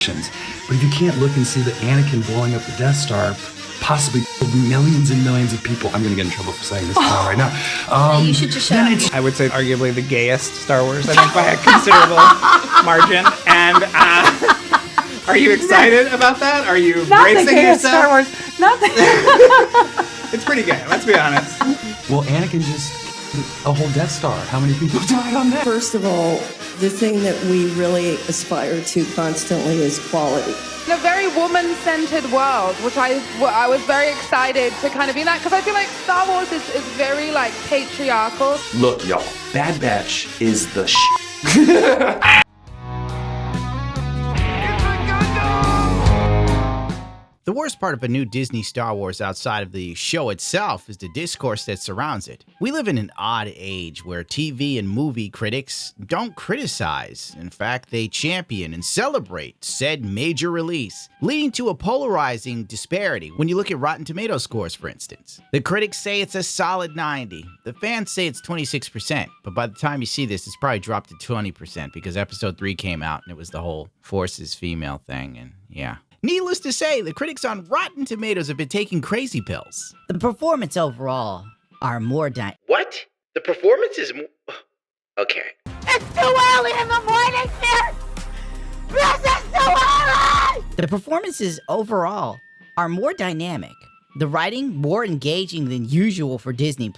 But if you can't look and see that Anakin blowing up the Death Star possibly killed millions and millions of people, I'm going to get in trouble for saying this right now. You should just shut up. I would say arguably the gayest Star Wars, I think, by a considerable margin. And are you excited about that? Are you bracing yourself? Star Wars. Not the It's pretty gay, let's be honest. Well, Anakin just a whole Death Star. How many people died on that? First of all, the thing that we really aspire to constantly is quality. In a very woman-centered world, which I was very excited to kind of be in that, because I feel like Star Wars is very, like, patriarchal. Look, y'all, Bad Batch is the shit. The worst part of a new Disney Star Wars outside of the show itself is the discourse that surrounds it. We live in an odd age where TV and movie critics don't criticize. In fact, they champion and celebrate said major release, leading to a polarizing disparity when you look at Rotten Tomatoes scores, for instance. The critics say it's a solid 90. The fans say it's 26%, but by the time you see this, it's probably dropped to 20% because episode 3 came out and it was the whole forces female thing, and yeah. Needless to say, the critics on Rotten Tomatoes have been taking crazy pills. The performance overall are more What? The performance is okay. It's too early in the morning, sir! This is too early! The performances overall are more dynamic. The writing more engaging than usual for Disney+,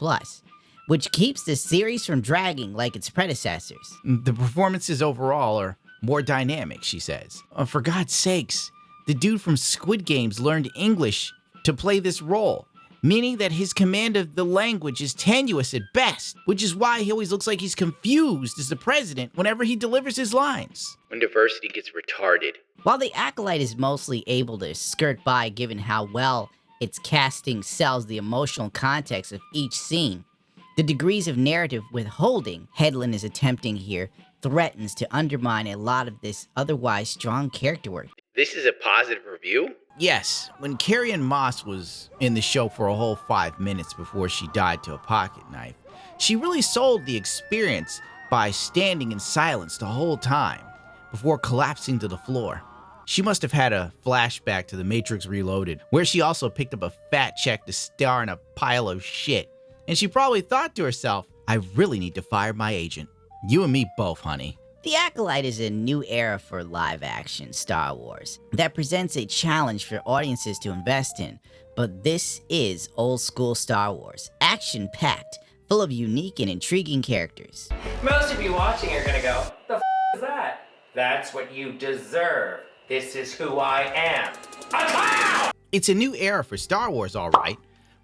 which keeps the series from dragging like its predecessors. The performances overall are more dynamic, she says. For God's sakes, the dude from Squid Games learned English to play this role, meaning that his command of the language is tenuous at best, which is why he always looks like he's confused as the president whenever he delivers his lines. When diversity gets retarded. While the Acolyte is mostly able to skirt by given how well its casting sells the emotional context of each scene, the degrees of narrative withholding Headland is attempting here threatens to undermine a lot of this otherwise strong character work. This is a positive review? Yes, when Carrie-Anne Moss was in the show for a whole 5 minutes before she died to a pocket knife, she really sold the experience by standing in silence the whole time before collapsing to the floor. She must have had a flashback to The Matrix Reloaded, where she also picked up a fat check to star in a pile of shit. And she probably thought to herself, I really need to fire my agent. You and me both, honey. The Acolyte is a new era for live-action Star Wars that presents a challenge for audiences to invest in, but this is old-school Star Wars, action-packed, full of unique and intriguing characters. Most of you watching are gonna go, the f*** is that? That's what you deserve. This is who I am. A clown! It's a new era for Star Wars, all right.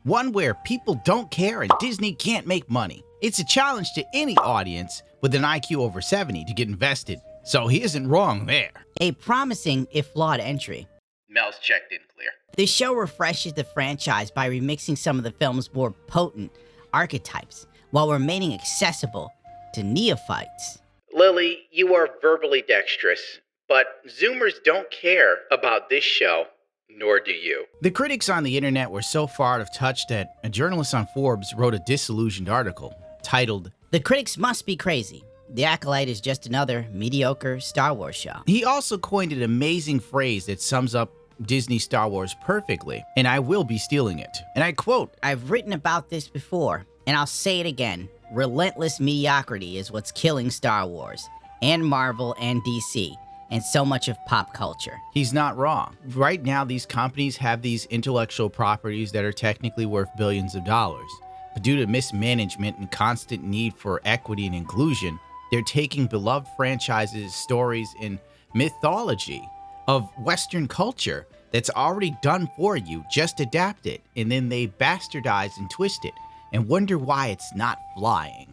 One where people don't care and Disney can't make money. It's a challenge to any audience with an IQ over 70 to get invested, so he isn't wrong there. A promising, if flawed, entry. Mel's checked in clear. The show refreshes the franchise by remixing some of the film's more potent archetypes while remaining accessible to neophytes. Lily, you are verbally dexterous, but Zoomers don't care about this show, nor do you. The critics on the internet were so far out of touch that a journalist on Forbes wrote a disillusioned article titled, The critics must be crazy. The Acolyte is just another mediocre Star Wars show. He also coined an amazing phrase that sums up Disney Star Wars perfectly, and I will be stealing it. And I quote, I've written about this before, and I'll say it again. Relentless mediocrity is what's killing Star Wars, and Marvel, and DC, and so much of pop culture. He's not wrong. Right now, these companies have these intellectual properties that are technically worth billions of dollars. But due to mismanagement and constant need for equity and inclusion, they're taking beloved franchises, stories, and mythology of Western culture that's already done for you, just adapt it, and then they bastardize and twist it, and wonder why it's not flying.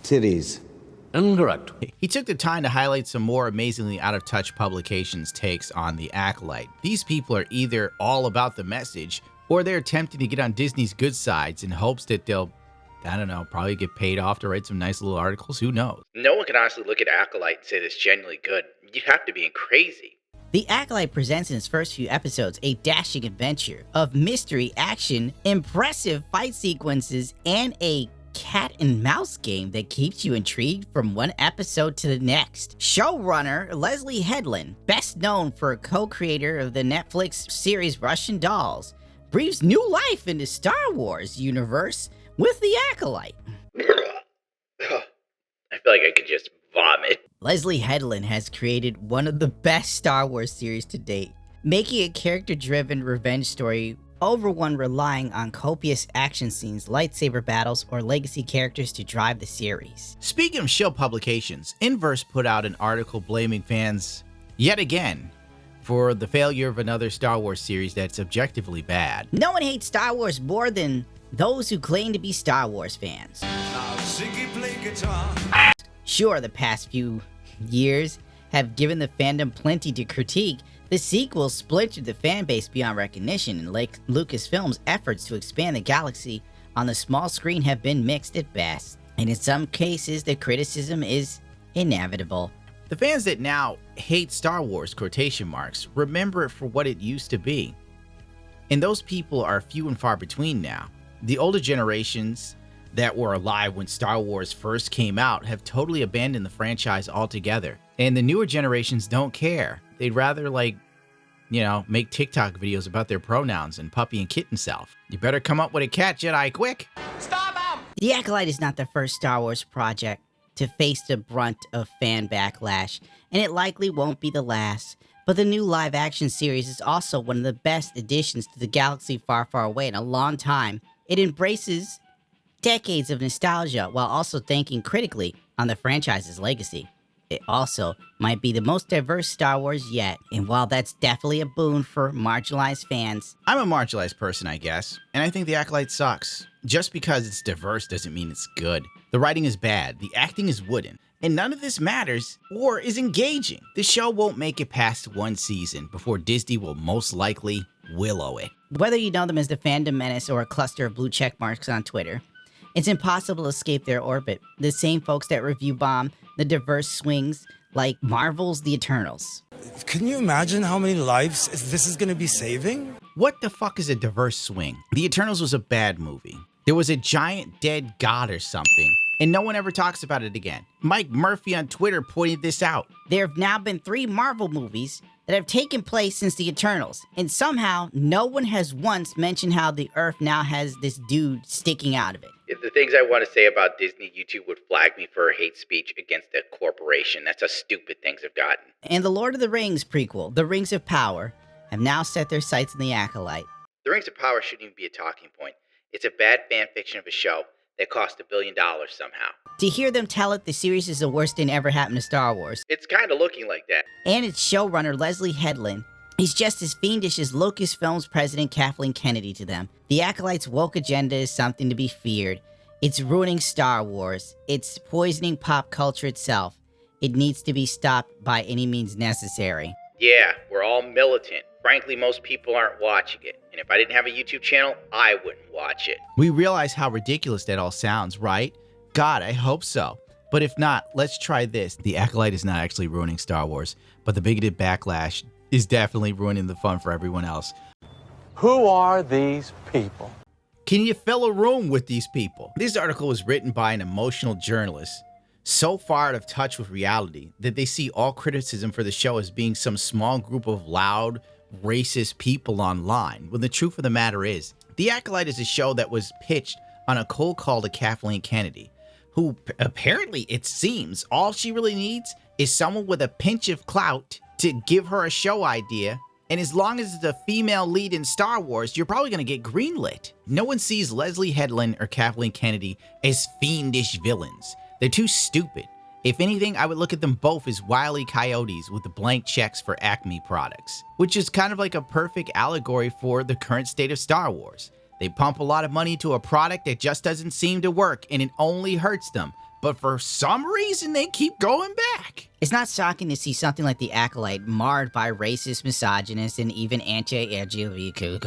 Titties. Incorrect. He took the time to highlight some more amazingly out-of-touch publications' takes on the Acolyte. These people are either all about the message, or they're attempting to get on Disney's good sides in hopes that they'll, I don't know, probably get paid off to write some nice little articles. Who knows? No one can honestly look at Acolyte and say this is genuinely good. You'd have to be crazy. The Acolyte presents in its first few episodes a dashing adventure of mystery, action, impressive fight sequences, and a cat and mouse game that keeps you intrigued from one episode to the next. Showrunner Leslie Headland, best known for co-creator of the Netflix series Russian Dolls, breathes new life into Star Wars universe with the Acolyte. I feel like I could just vomit. Leslie Headland has created one of the best Star Wars series to date, making a character-driven revenge story over one relying on copious action scenes, lightsaber battles, or legacy characters to drive the series. Speaking of show publications, Inverse put out an article blaming fans, yet again, for the failure of another Star Wars series that's objectively bad. No one hates Star Wars more than those who claim to be Star Wars fans. Sure, the past few years have given the fandom plenty to critique. The sequel splintered the fan base beyond recognition, and Lucasfilm's efforts to expand the galaxy on the small screen have been mixed at best. And in some cases, the criticism is inevitable. The fans that now hate Star Wars, quotation marks, remember it for what it used to be. And those people are few and far between now. The older generations that were alive when Star Wars first came out have totally abandoned the franchise altogether. And the newer generations don't care. They'd rather, make TikTok videos about their pronouns and puppy and kitten self. You better come up with a cat, Jedi, quick! Stop him! The Acolyte is not the first Star Wars project to face the brunt of fan backlash, and it likely won't be the last. But the new live-action series is also one of the best additions to the galaxy far, far away in a long time. It embraces decades of nostalgia while also thinking critically on the franchise's legacy. It also might be the most diverse Star Wars yet, and while that's definitely a boon for marginalized fans, I'm a marginalized person, I guess, and I think The Acolyte sucks. Just because it's diverse doesn't mean it's good. The writing is bad, the acting is wooden, and none of this matters or is engaging. The show won't make it past one season before Disney will most likely willow it. Whether you know them as the Fandom Menace or a cluster of blue check marks on Twitter, it's impossible to escape their orbit. The same folks that review bomb the diverse swings like Marvel's The Eternals. Can you imagine how many lives this is going to be saving? What the fuck is a diverse swing? The Eternals was a bad movie. There was a giant dead god or something, and no one ever talks about it again. Mike Murphy on Twitter pointed this out. There have now been 3 Marvel movies that have taken place since The Eternals, and somehow no one has once mentioned how the Earth now has this dude sticking out of it. The things I want to say about Disney, YouTube would flag me for hate speech against a corporation. That's how stupid things have gotten. And the Lord of the Rings prequel, The Rings of Power, have now set their sights on the Acolyte. The Rings of Power shouldn't even be a talking point. It's a bad fan fiction of a show that cost $1 billion somehow. To hear them tell it the series is the worst thing ever happened to Star Wars. It's kind of looking like that. And its showrunner, Leslie Headland, he's just as fiendish as Lucasfilm's president Kathleen Kennedy to them. The Acolyte's woke agenda is something to be feared. It's ruining Star Wars. It's poisoning pop culture itself. It needs to be stopped by any means necessary. Yeah, we're all militant. Frankly, most people aren't watching it. And if I didn't have a YouTube channel, I wouldn't watch it. We realize how ridiculous that all sounds, right? God, I hope so. But if not, let's try this. The Acolyte is not actually ruining Star Wars, but the bigoted backlash is definitely ruining the fun for everyone else. Who are these people? Can you fill a room with these people? This article was written by an emotional journalist, so far out of touch with reality that they see all criticism for the show as being some small group of loud, racist people online, when the truth of the matter is, The Acolyte is a show that was pitched on a cold call to Kathleen Kennedy, who apparently, it seems, all she really needs is someone with a pinch of clout to give her a show idea. And as long as it's a female lead in Star Wars, you're probably going to get greenlit. No one sees Leslie Headland or Kathleen Kennedy as fiendish villains. They're too stupid. If anything, I would look at them both as Wile E. Coyotes with the blank checks for Acme products, which is kind of like a perfect allegory for the current state of Star Wars. They pump a lot of money into a product that just doesn't seem to work, and it only hurts them. But for some reason, they keep going back. It's not shocking to see something like The Acolyte marred by racist, misogynist, and even anti-LGBTQ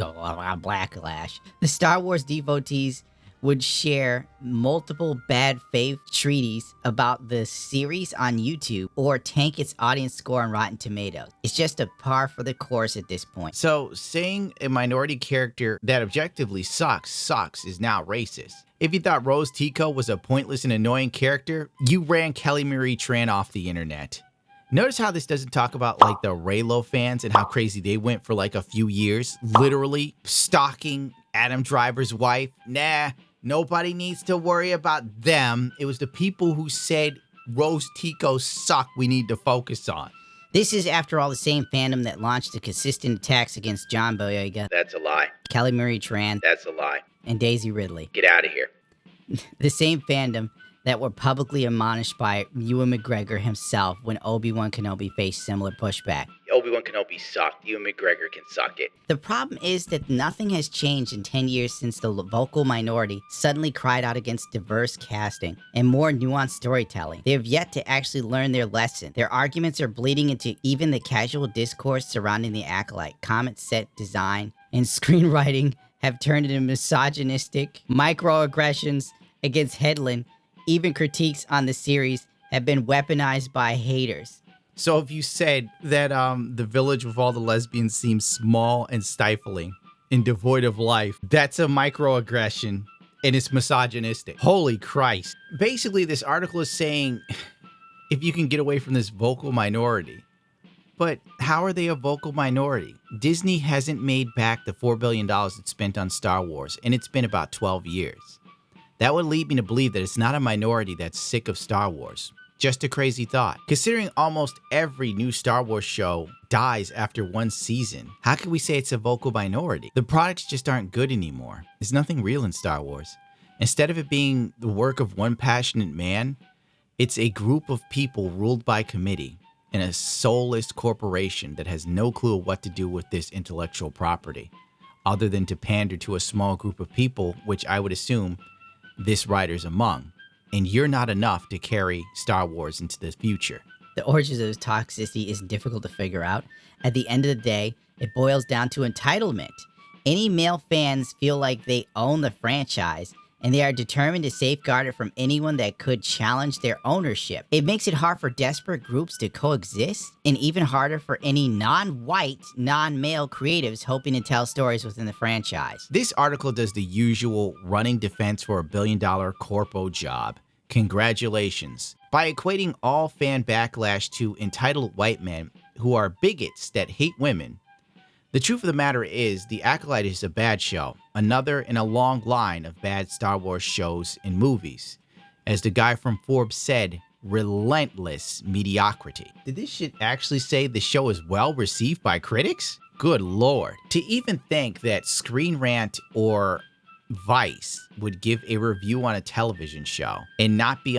backlash. The Star Wars devotees would share multiple bad faith treaties about the series on YouTube or tank its audience score on Rotten Tomatoes. It's just a par for the course at this point. So saying a minority character that objectively sucks is now racist. If you thought Rose Tico was a pointless and annoying character, you ran Kelly Marie Tran off the internet. Notice how this doesn't talk about like the Raylo fans and how crazy they went for like a few years, literally stalking Adam Driver's wife. Nah, nobody needs to worry about them. It was the people who said Rose Tico suck we need to focus on. This is, after all, the same fandom that launched the consistent attacks against John Boyega, That's a lie. Kelly Marie Tran, That's a lie. and Daisy Ridley. Get out of here. The same fandom that were publicly admonished by Ewan McGregor himself when Obi-Wan Kenobi faced similar pushback. Obi-Wan Kenobi sucked. Ewan McGregor can suck it. The problem is that nothing has changed in 10 years since the vocal minority suddenly cried out against diverse casting and more nuanced storytelling. They have yet to actually learn their lesson. Their arguments are bleeding into even the casual discourse surrounding the Acolyte. Comment set design and screenwriting have turned into misogynistic microaggressions against Headland. Even critiques on the series have been weaponized by haters. So if you said that the village with all the lesbians seems small and stifling and devoid of life, that's a microaggression and it's misogynistic. Holy Christ. Basically, this article is saying if you can get away from this vocal minority. But how are they a vocal minority? Disney hasn't made back the $4 billion it spent on Star Wars, and it's been about 12 years. That would lead me to believe that it's not a minority that's sick of Star Wars. Just a crazy thought. Considering almost every new Star Wars show dies after one season, how can we say it's a vocal minority? The products just aren't good anymore. There's nothing real in Star Wars. Instead of it being the work of one passionate man, it's a group of people ruled by committee in a soulless corporation that has no clue what to do with this intellectual property, other than to pander to a small group of people, which I would assume this writer's among. And you're not enough to carry Star Wars into the future. The origins of toxicity is difficult to figure out. At the end of the day, it boils down to entitlement. Any male fans feel like they own the franchise, and they are determined to safeguard it from anyone that could challenge their ownership. It makes it hard for desperate groups to coexist, and even harder for any non-white, non-male creatives hoping to tell stories within the franchise. This article does the usual running defense for a billion-dollar corpo job. Congratulations. By equating all fan backlash to entitled white men who are bigots that hate women, the truth of the matter is, The Acolyte is a bad show, another in a long line of bad Star Wars shows and movies. As the guy from Forbes said, relentless mediocrity. Did this shit actually say the show is well received by critics? Good lord. To even think that Screen Rant or Vice would give a review on a television show and not be